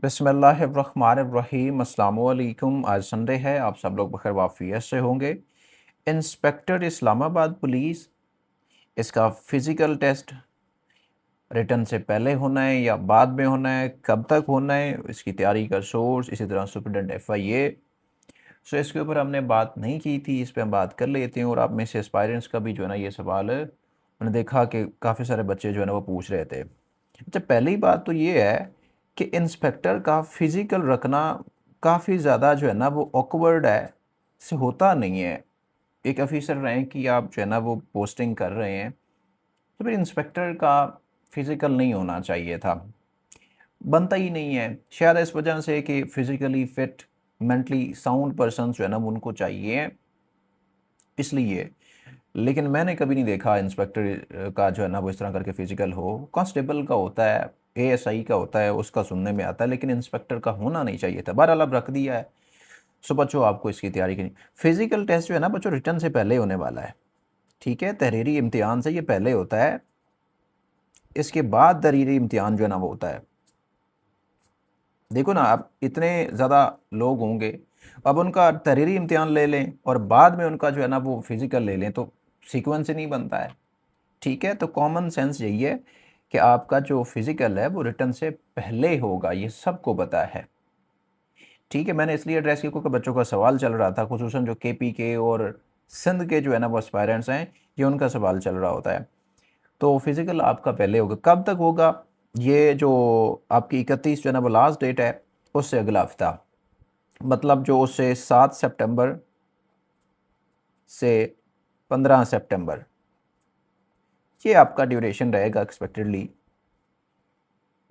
बिस्मिल्लाहिर्रहमानिर्रहीम अस्सलाम वालेकुम। आज संडे है, आप सब लोग बखैर वाफियत से होंगे। इंस्पेक्टर इस्लामाबाद पुलिस, इसका फ़िज़िकल टेस्ट रिटर्न से पहले होना है या बाद में होना है, कब तक होना है, इसकी तैयारी का सोर्स, इसी तरह सुप्रीडेंट FIA। सो इसके ऊपर हमने बात नहीं की थी, इस पे हम बात कर लेते हैं। और आप में से एस्पायरेंट्स का भी जो है ना ये सवाल है, मैंने देखा कि काफ़ी सारे बच्चे जो है ना वो पूछ रहे थे। अच्छा, पहली बात तो ये है कि इंस्पेक्टर का फ़िज़िकल रखना काफ़ी ज़्यादा जो है ना वो ऑकवर्ड है, से होता नहीं है। एक ऑफ़िसर रैंक की आप जो है ना वो पोस्टिंग कर रहे हैं, तो फिर इंस्पेक्टर का फ़िज़िकल नहीं होना चाहिए था। बनता ही नहीं है, शायद इस वजह से कि physically fit, mentally sound persons जो है ना वो उनको चाहिए, इसलिए। लेकिन मैंने कभी नहीं देखा इंस्पेक्टर का जो है ना वो इस तरह करके फ़िज़िकल हो। कांस्टेबल का होता है, ASI का होता है, उसका सुनने में आता है, लेकिन इंस्पेक्टर का होना नहीं चाहिए था। बहरहाल अब रख दिया है। सो बच्चों, आपको इसकी तैयारी करनी। फ़िज़िकल टेस्ट जो है ना बच्चों रिटर्न से पहले होने वाला है, ठीक है? तहरीरी इम्तिहान से ये पहले होता है, इसके बाद तहरीरी इम्तिहान जो है ना वो होता है। देखो ना, अब इतने ज़्यादा लोग होंगे, अब उनका तहरीरी इम्तिहान ले लें और बाद में उनका जो है ना वो फ़िज़िकल ले लें, तो सीक्वेंस ही नहीं बनता है। ठीक है, तो कॉमन सेंस यही है कि आपका जो फिजिकल है वो रिटर्न से पहले होगा, ये सबको पता है। ठीक है, मैंने इसलिए एड्रेस किया क्योंकि बच्चों का सवाल चल रहा था, खुसूसन जो KP के और सिंध के जो है ना वो एस्पायरेंट्स हैं, ये उनका सवाल चल रहा होता है। तो फिजिकल आपका पहले होगा, कब तक होगा? ये जो आपकी 31 जो है ना वो लास्ट डेट है, उससे अगला हफ्ता, मतलब जो उससे 7 सितंबर से 15 सितंबर, ये आपका ड्यूरेशन रहेगा एक्सपेक्टेडली।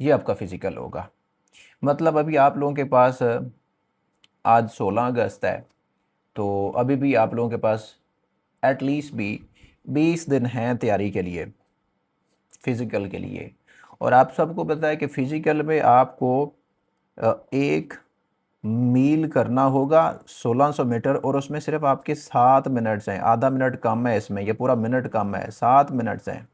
ये आपका फिजिकल होगा। मतलब अभी आप लोगों के पास आज 16 अगस्त है, तो अभी भी आप लोगों के पास एटलीस्ट भी 20 दिन हैं तैयारी के लिए, फ़िज़िकल के लिए। और आप सबको पता है कि फ़िज़िकल में आपको एक मील करना होगा 1600 मीटर, और उसमें सिर्फ आपके 7 मिनट्स हैं। आधा मिनट कम है इसमें, ये पूरा मिनट कम है, 7 मिनट्स हैं।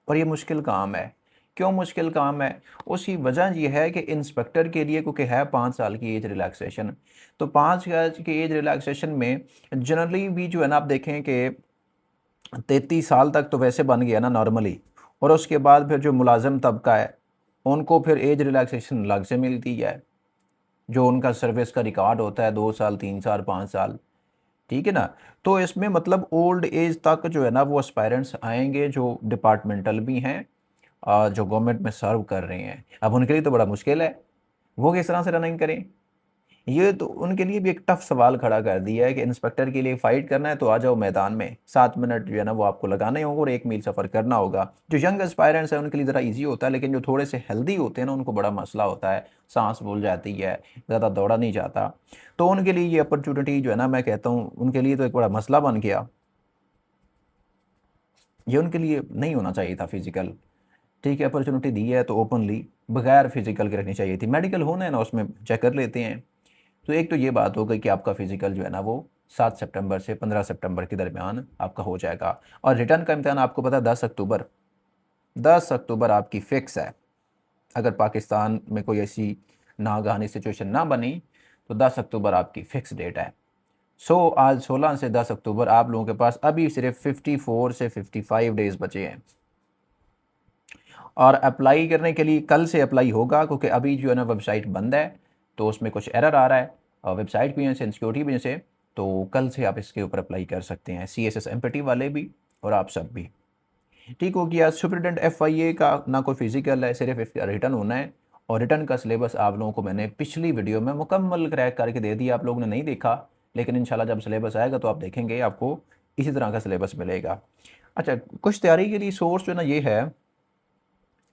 और ये मुश्किल काम है। क्यों मुश्किल काम है? उसकी वजह ये है कि इंस्पेक्टर के लिए, क्योंकि है 5 साल की एज रिलैक्सेशन, तो 5 साल की एज रिलैक्सेशन में जनरली भी जो है ना आप देखें कि 33 साल तक तो वैसे बन गया ना नॉर्मली, और उसके बाद फिर जो मुलाजिम तबका है उनको फिर एज रिलैक्सेशन अलग से मिलती है, जो उनका सर्विस का रिकॉर्ड होता है 2 साल, 3 साल, 5 साल। ठीक है ना? तो इसमें मतलब ओल्ड एज तक जो है ना वो एस्पायरेंट्स आएंगे जो डिपार्टमेंटल भी हैं, जो गवर्नमेंट में सर्व कर रहे हैं। अब उनके लिए तो बड़ा मुश्किल है, वो किस तरह से रनिंग करें? ये तो उनके लिए भी एक टफ सवाल खड़ा कर दिया है कि इंस्पेक्टर के लिए फ़ाइट करना है तो आ जाओ मैदान में, 7 मिनट जो है ना वो आपको लगाने होंगे और 1 मील सफ़र करना होगा। जो यंग एस्पायरेंट्स हैं उनके लिए ज़रा ईज़ी होता है, लेकिन जो थोड़े से हेल्दी होते हैं ना उनको बड़ा मसला होता है, साँस फूल जाती है, ज़्यादा दौड़ा नहीं जाता। तो उनके लिए ये अपॉर्च्युनिटी जो है ना, मैं कहता हूँ उनके लिए तो एक बड़ा मसला बन गया। ये उनके लिए नहीं होना चाहिए था फिज़िकल। ठीक है, अपॉर्चुनिटी दी है तो ओपनली बगैर फिजिकल के रखनी चाहिए थी। मेडिकल होना है ना, उसमें चेक कर लेते हैं। तो एक तो ये बात हो गई कि आपका फिजिकल जो है ना वो 7 सितंबर से 15 सितंबर के दरमियान आपका हो जाएगा। और रिटर्न का इम्तिहान आपको पता है 10 अक्टूबर, 10 अक्टूबर आपकी फ़िक्स है। अगर पाकिस्तान में कोई ऐसी नागानी सिचुएशन ना बनी तो 10 अक्टूबर आपकी फ़िक्स डेट है। सो आज 16 से 10 अक्टूबर आप लोगों के पास अभी सिर्फ 54 से 55 डेज़ बचे हैं। और अप्लाई करने के लिए कल से अप्लाई होगा, क्योंकि अभी जो है ना वेबसाइट बंद है, तो उसमें कुछ एरर आ रहा है और वेबसाइट की वजह से, सिक्योरिटी की वजह से। तो कल से आप इसके ऊपर अप्लाई कर सकते हैं, CSS MPT वाले भी और आप सब भी। ठीक हो गया। सुपरिटेंडेंट FIA का ना कोई फिजिकल है, सिर्फ इसका रिटर्न होना है। और रिटर्न का सिलेबस आप लोगों को मैंने पिछली वीडियो में मुकम्मल क्रैक करके दे दिया, आप लोगों ने नहीं देखा, लेकिन इंशाल्लाह जब सिलेबस आएगा तो आप देखेंगे आपको इसी तरह का सिलेबस मिलेगा। अच्छा, कुछ तैयारी के लिए सोर्स जो है ना ये है,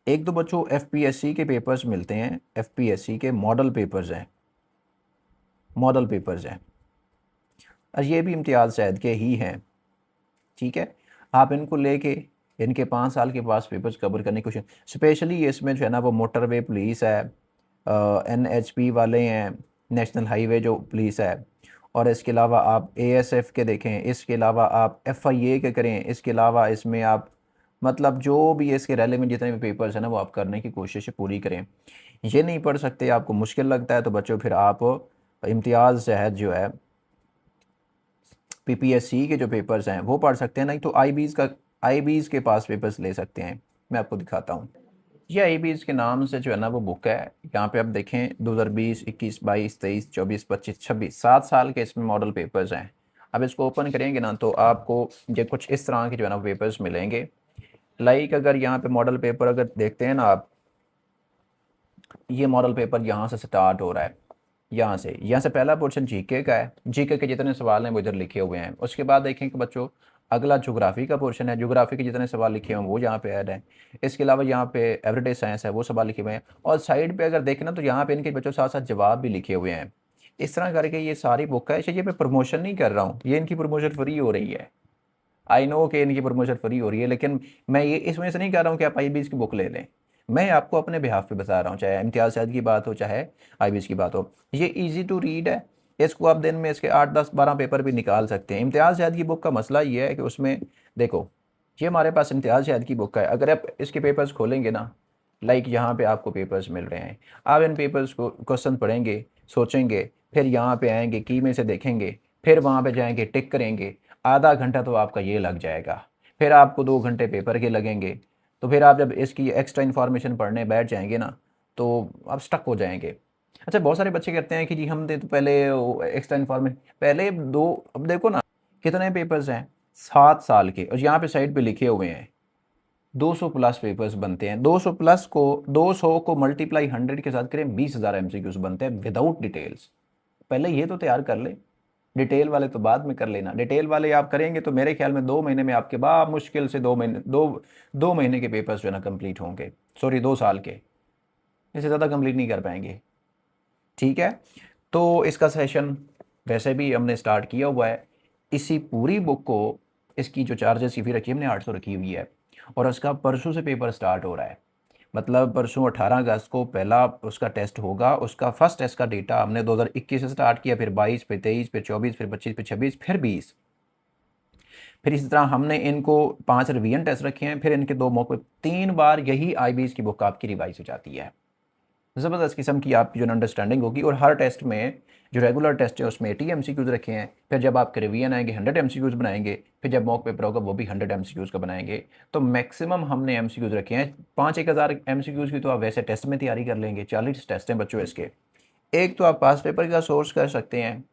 एक तो बच्चों FPSC के पेपर्स मिलते हैं, FPSC के मॉडल पेपर्स हैं, मॉडल पेपर्स हैं, और ये भी इम्तियाज़ सैद के ही हैं। ठीक है, आप इनको लेके इनके 5 साल के पास पेपर्स कवर करने की कोशिश, स्पेशली इसमें जो है ना वो मोटरवे पुलिस है, NHP वाले हैं, नेशनल हाईवे जो पुलिस है, और इसके अलावा आप ASF के देखें, इसके अलावा आप FIA के करें, इसके अलावा इसमें आप मतलब जो भी इसके रेलेवेंट जितने भी पेपर्स हैं ना वो आप करने की कोशिश पूरी करें। ये नहीं पढ़ सकते, आपको मुश्किल लगता है, तो बच्चों फिर आप इम्तियाज़ जहद जो है पीपीएससी के जो पेपर्स हैं वो पढ़ सकते हैं, नहीं तो आईबीज़ के पास पेपर्स ले सकते हैं। मैं आपको दिखाता हूँ, ये आईबीज़ के नाम से जो है ना वो बुक है। यहाँ पे आप देखें 2020, 21, 22, 23, 24, 25, 26 7 साल के इसमें मॉडल पेपर्स हैं। अब इसको ओपन करेंगे ना तो आपको ये कुछ इस तरह के जो है ना पेपर्स मिलेंगे। लाइक अगर यहाँ पे मॉडल पेपर अगर देखते हैं ना आप, ये मॉडल पेपर यहाँ से स्टार्ट हो रहा है, यहाँ से पहला पोर्शन जीके का है, जीके के जितने सवाल हैं वो इधर लिखे हुए हैं। उसके बाद देखें कि बच्चों अगला ज्योग्राफी का पोर्शन है, ज्योग्राफी के जितने सवाल लिखे हुए हैं वो यहाँ पे ऐड हैं। इसके अलावा यहाँ पे एवरीडे साइंस है, वो सवाल लिखे हुए हैं। और साइड पे अगर देखें ना तो यहाँ पे इनके बच्चों साथ साथ जवाब भी लिखे हुए हैं। इस तरह करके ये सारी बुक है। ये मैं प्रमोशन नहीं कर रहा हूँ, ये इनकी प्रमोशन फ्री हो रही है। आई नो कि इनकी प्रमोशन फ्री हो रही है, लेकिन मैं ये इस वजह से नहीं कर रहा हूँ कि आप आईबीएस की बुक ले लें। मैं आपको अपने बिहाफ पे बता रहा हूँ, चाहे इम्तियाज़ सैयद की बात हो चाहे आईबीएस की बात हो। ये इजी टू रीड है, इसको आप दिन में इसके 8, 10, 12 पेपर भी निकाल सकते हैं। इम्तियाज़ सैयद की बुक का मसला ये है कि उसमें देखो, ये हमारे पास इम्तियाज़ सैयद की बुक है। अगर आप इसके पेपर्स खोलेंगे ना, लाइक यहाँ पे आपको पेपर्स मिल रहे हैं, आप इन पेपर्स को क्वेश्चन पढ़ेंगे, सोचेंगे, फिर यहाँ पे आएंगे, की में से देखेंगे, फिर वहाँ पे जाएंगे, टिक करेंगे, आधा घंटा तो आपका ये लग जाएगा। फिर आपको 2 घंटे पेपर के लगेंगे। तो फिर आप जब इसकी एक्स्ट्रा इन्फॉर्मेशन पढ़ने बैठ जाएंगे ना तो आप स्टक हो जाएंगे। अच्छा, बहुत सारे बच्चे कहते हैं कि जी हम दे तो पहले एक्स्ट्रा इन्फॉर्मेशन पहले दो, अब देखो ना कितने पेपर्स हैं 7 साल के, और यहाँ पे साइड पे लिखे हुए हैं 200 प्लस पेपर्स बनते हैं। 200 प्लस को 200 को मल्टीप्लाई 100 के साथ करें, 20,000 एमसीक्यूज बनते हैं विदाउट डिटेल्स। पहले ये तो तैयार कर ले, डिटेल वाले तो बाद में कर लेना। डिटेल वाले आप करेंगे तो मेरे ख्याल में 2 महीने में आपके बाद मुश्किल से 2 महीने के पेपर्स जो है ना कंप्लीट होंगे, सॉरी 2 साल के, इससे ज़्यादा कंप्लीट नहीं कर पाएंगे। ठीक है, तो इसका सेशन वैसे भी हमने स्टार्ट किया हुआ है। इसी पूरी बुक को, इसकी जो चार्जेस की फ़ी रखी है हमने 800 रखी हुई है, और उसका परसों से पेपर स्टार्ट हो रहा है। मतलब परसों 18 अगस्त को पहला उसका टेस्ट होगा। उसका फर्स्ट टेस्ट का डेटा हमने 2021 से स्टार्ट किया, फिर 22, फिर 23, फिर 24, फिर 25, फिर 26, फिर 20। फिर इसी तरह हमने इनको 5 रिवीजन टेस्ट रखे हैं, फिर इनके 2 मौके, 3 बार यही आईबीएस की बुक आपकी रिवाइज हो जाती है। ज़बरदस्त किस्म की आपकी जो अंडरस्टैंडिंग होगी। और हर टेस्ट में जो रेगुलर टेस्ट है उसमें 80 एमसीक्यूज़ रखे हैं, फिर जब आपके रिवीजन आएंगे 100 एमसीक्यूज़ बनाएंगे, फिर जब मॉक पेपर होगा वो भी 100 एमसीक्यूज़ का बनाएंगे। तो मैक्सिमम हमने एमसीक्यूज़ रखे हैं 5-1 हज़ार एमसीक्यूज़ की, तो आप वैसे टेस्ट में तैयारी कर लेंगे। 40 टेस्ट हैं बच्चों इसके। एक तो आप पास पेपर का सोर्स कर सकते हैं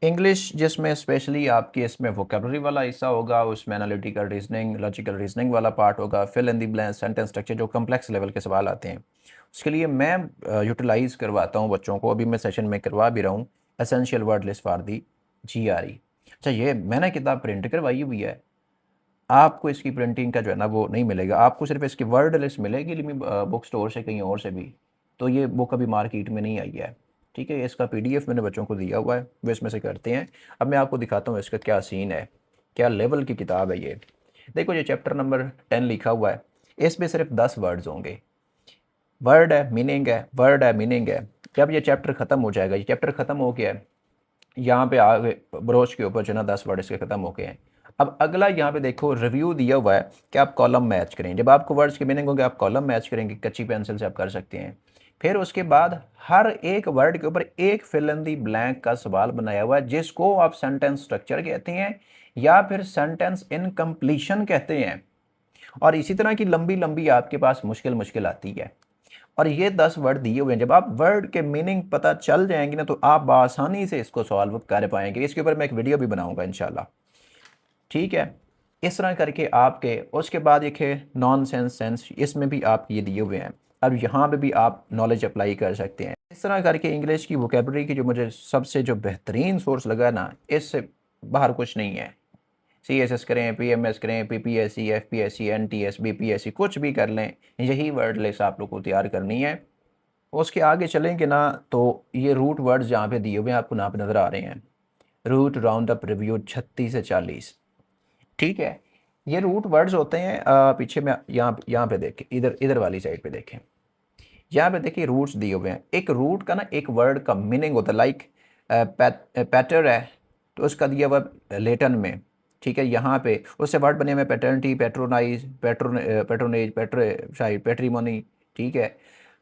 इंग्लिश, जिसमें स्पेशली आपकी इसमें वोकेबलरी वाला हिस्सा होगा, उसमें एनालिटिकल रीजनिंग, लॉजिकल रीजनिंग वाला पार्ट होगा, fill in the blanks, sentence structure, जो कम्प्लेक्स लेवल के सवाल आते हैं उसके लिए मैं यूटिलाइज़ करवाता हूँ बच्चों को। अभी मैं सेशन में करवा भी रहा हूँ, essential word list for the GRE. अच्छा, ये मैंने किताब प्रिंट करवाई हुई है, आपको इसकी प्रिंटिंग का जो है ना वो नहीं मिलेगा, आपको सिर्फ इसकी वर्ड लिस्ट मिलेगी बुक स्टोर से, कहीं और से भी। तो ये बुक अभी मार्केट में नहीं आई है। ठीक है, इसका पीडीएफ मैंने बच्चों को दिया हुआ है, वो इसमें से करते हैं। अब मैं आपको दिखाता हूँ इसका क्या सीन है, क्या लेवल की किताब है ये। देखो, ये चैप्टर नंबर 10 लिखा हुआ है, इसमें सिर्फ 10 वर्ड्स होंगे। वर्ड है, मीनिंग है, वर्ड है, मीनिंग है। जब ये चैप्टर ख़त्म हो जाएगा, ये चैप्टर ख़त्म हो गया है, यहाँ पे आगे ब्रोच के ऊपर जो ना 10 वर्ड इसके ख़त्म हो गए हैं। अब अगला यहाँ पे देखो रिव्यू दिया हुआ है कि आप कॉलम मैच करें। जब आपको वर्ड्स के मीनिंग होंगे आप कॉलम मैच करेंगे, कच्ची पेंसिल से आप कर सकते हैं। फिर उसके बाद हर एक वर्ड के ऊपर एक फिल इन दी ब्लैंक का सवाल बनाया हुआ है, जिसको आप सेंटेंस स्ट्रक्चर कहते हैं या फिर सेंटेंस इनकम्प्लीशन कहते हैं। और इसी तरह की लंबी लंबी आपके पास मुश्किल मुश्किल आती है। और ये 10 वर्ड दिए हुए हैं, जब आप वर्ड के मीनिंग पता चल जाएंगे ना तो आप आसानी से इसको सॉल्व कर पाएंगे। इसके ऊपर मैं एक वीडियो भी बनाऊंगा इंशाल्लाह। ठीक है, इस तरह करके आपके उसके बाद एक है नॉन सेंस सेंस, इसमें भी आप ये दिए हुए हैं। अब यहाँ पे भी आप नॉलेज अप्लाई कर सकते हैं। इस तरह करके इंग्लिश की वोकेबलरी की जो मुझे सबसे जो बेहतरीन सोर्स लगा ना, इससे बाहर कुछ नहीं है। सीएसएस करें, पीएमएस करें, पीपीएससी, एफपीएससी, एनटीएस, बीपीएससी, कुछ भी कर लें, यही वर्ड लिस्ट आप लोग को तैयार करनी है। उसके आगे चलेंगे ना तो ये रूट वर्ड्स जहाँ पे दिए हुए हैं आपको यहाँ पे नज़र आ रहे हैं, रूट राउंड अप रिव्यू 36 से 40। ठीक है, ये रूट वर्ड्स होते हैं। पीछे में यहाँ पे देखें, इधर इधर वाली साइड पे देखें, यहाँ पे देखिए रूट्स दिए हुए हैं। एक रूट का ना एक वर्ड का मीनिंग होता है, लाइक पैटर है तो उसका दिया हुआ लेटन में। ठीक है, यहाँ पे उससे वर्ड बने हुए पैटर्निटी, पेट्रोनाइज, पेट्रोनेज, पेट्रो शायद पेट्रीमोनी। ठीक है,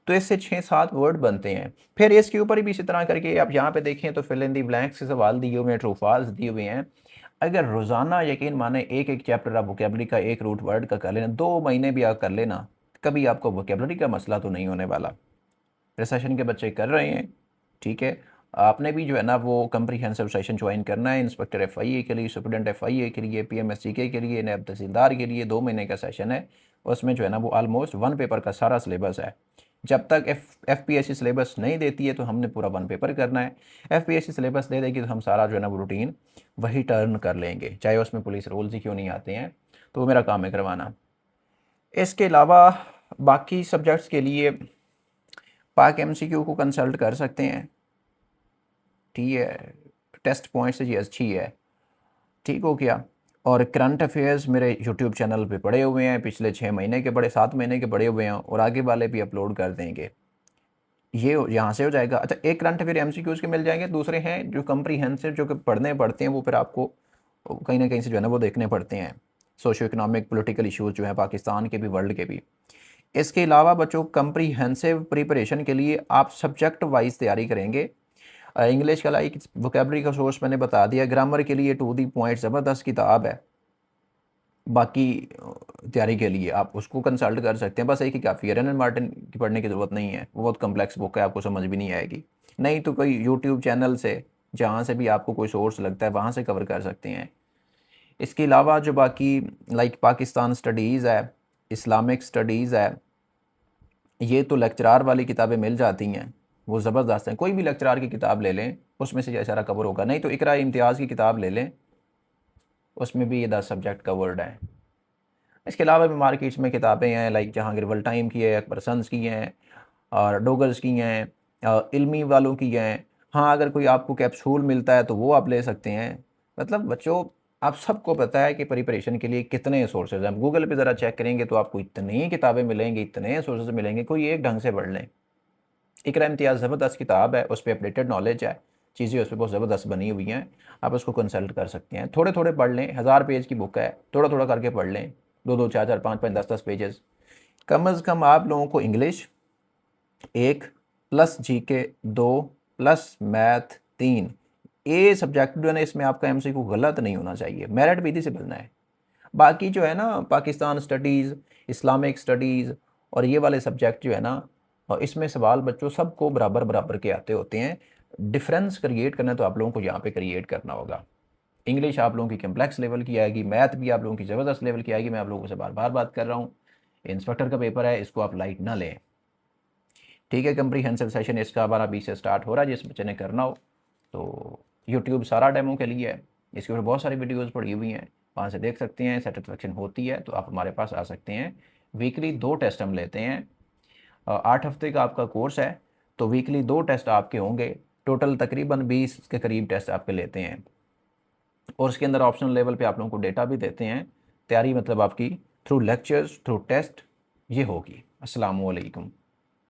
तो इससे 6-7 वर्ड बनते हैं। फिर इसके ऊपर भी इसी तरह करके आप यहाँ पे देखें तो फिल इन दी ब्लैंक्स के सवाल दिए हुए हैं, ट्रू फॉल्स दिए हुए हैं। अगर रोज़ाना यकीन माने एक चैप्टर आप वोकेबलरी का एक रूट वर्ड का कर लेना, 2 महीने भी आप कर लेना, कभी आपको वोकेबलरी का मसला तो नहीं होने वाला। रिसेशन के बच्चे कर रहे हैं, ठीक है। आपने भी जो है ना वो कम्प्रीहेंसिव सेशन ज्वाइन करना है, इंस्पेक्टर एफआईए के लिए, सुप्रिटेंडेंट एफआईए के लिए, पीएमएससीके के लिए, नायब तहसीलदार के लिए 2 महीने का सेशन है। उसमें जो है ना वो ऑलमोस्ट 1 पेपर का सारा सिलेबस है। जब तक एफपीएससी सिलेबस नहीं देती है तो हमने पूरा 1 पेपर करना है। एफपीएससी सिलेबस दे देगी तो हम सारा जो है ना वो रूटीन वही टर्न कर लेंगे, चाहे उसमें पुलिस रूल्स ही क्यों नहीं आते हैं, तो वो मेरा काम है करवाना। इसके अलावा बाकी सब्जेक्ट्स के लिए पाक एमसीक्यू को कंसल्ट कर सकते हैं, ठीक है। टेस्ट पॉइंट से ये अच्छी है, ठीक हो गया। और करंट अफेयर्स मेरे यूट्यूब चैनल पे पड़े हुए हैं, पिछले 6 महीने के 7 महीने के पड़े हुए हैं, और आगे वाले भी अपलोड कर देंगे। ये यहाँ से हो जाएगा। अच्छा, एक करंट अफेयर एमसीक्यूज़ के मिल जाएंगे, दूसरे हैं जो कम्प्रीहेंसिव जो कि पढ़ने पड़ते हैं, वो फिर आपको कहीं ना कहीं से जो है ना वो देखने पड़ते हैं। सोशो इकोनॉमिक पॉलिटिकल इश्यूज़ जो हैं पाकिस्तान के भी, वर्ल्ड के भी। इसके अलावा बच्चों कम्प्रीहेंसिव प्रिपरेशन के लिए आप सब्जेक्ट वाइज तैयारी करेंगे। इंग्लिश का लाइक वोकेबलरी का सोर्स मैंने बता दिया, ग्रामर के लिए टू दी पॉइंट ज़बरदस्त किताब है। बाकी तैयारी के लिए आप उसको कंसल्ट कर सकते हैं, बस एक ही काफ़ी है, रेनन मार्टिन की पढ़ने की ज़रूरत नहीं है, वो बहुत कम्प्लेक्स बुक है, आपको समझ भी नहीं आएगी। नहीं तो कोई यूट्यूब चैनल से जहाँ से भी आपको कोई सोर्स लगता है वहाँ से कवर कर सकते हैं। इसके अलावा जो बाकी लाइक पाकिस्तान स्टडीज़ है, इस्लामिक स्टडीज़ है, ये तो लेक्चरार वाली किताबें मिल जाती हैं, वो ज़बरदस्त हैं। कोई भी लेक्चरार की किताब ले लें, उसमें से ये सारा कवर होगा। नहीं तो इकरा इम्तियाज़ की किताब ले लें, उसमें भी ये 10 सब्जेक्ट कवर्ड हैं। इसके अलावा भी मार्केट्स में किताबें हैं, लाइक जहांगीर वल टाइम की है, अकबर सन्स की हैं, और डोगर्स की हैं, इल्मी वालों की हैं। हाँ, अगर कोई आपको कैप्सूल मिलता है तो वो आप ले सकते हैं। मतलब बच्चों, आप सबको पता है कि प्रिपरेशन के लिए कितने सोर्सेज हैं। गूगल पे ज़रा चेक करेंगे तो आपको इतनी किताबें मिलेंगी, इतने सोर्सेज मिलेंगे, कोई एक ढंग से पढ़ लें। इकरा इम्तियाज़ ज़बरदस्त किताब है, उस पर अपडेटेड नॉलेज है, चीज़ें उस पर बहुत ज़बरदस्त बनी हुई हैं, आप उसको कंसल्ट कर सकते हैं। थोड़े थोड़े पढ़ लें, 1000 पेज की बुक है, थोड़ा थोड़ा करके पढ़ लें, 2-2, 4-4, 5-5, 10-10 पेजेस। कम अज़ कम आप लोगों को English 1 plus GK 2 plus math 3, ये सब्जेक्ट जो है ना इसमें आपका एमसीक्यू गलत नहीं होना चाहिए, मेरिट विधि से बनना है। बाकी जो है ना पाकिस्तान स्टडीज़, इस्लामिक स्टडीज़ और ये वाले सब्जेक्ट जो है ना, और इसमें सवाल बच्चों सबको बराबर बराबर के आते होते हैं। डिफरेंस क्रिएट करना तो आप लोगों को यहाँ पे क्रिएट करना होगा। इंग्लिश आप लोगों की कम्प्लेक्स लेवल की आएगी, मैथ भी आप लोगों की ज़बरदस्त लेवल की आएगी। मैं आप लोगों से बार बार बात कर रहा हूँ, इंस्पेक्टर का पेपर है, इसको आप लाइट ना लें, ठीक है। कम्प्रीहेंसिव सेशन इसका 12-20 से स्टार्ट हो रहा है, जिस बच्चे ने करना हो तो यूट्यूब सारा डेमो के लिए है, इसके ऊपर बहुत सारी वीडियोज़ पड़ी हुई हैं, वहाँ से देख सकते हैं। सेटिस्फेक्शन होती है तो आप हमारे पास आ सकते हैं। वीकली 2 टेस्ट हम लेते हैं, 8 हफ्ते का आपका कोर्स है, तो वीकली 2 टेस्ट आपके होंगे। टोटल तकरीबन 20 के करीब टेस्ट आपके लेते हैं, और उसके अंदर ऑप्शनल लेवल पे आप लोगों को डेटा भी देते हैं। तैयारी मतलब आपकी थ्रू लेक्चर्स, थ्रू टेस्ट ये होगी। अस्सलाम वालेकुम।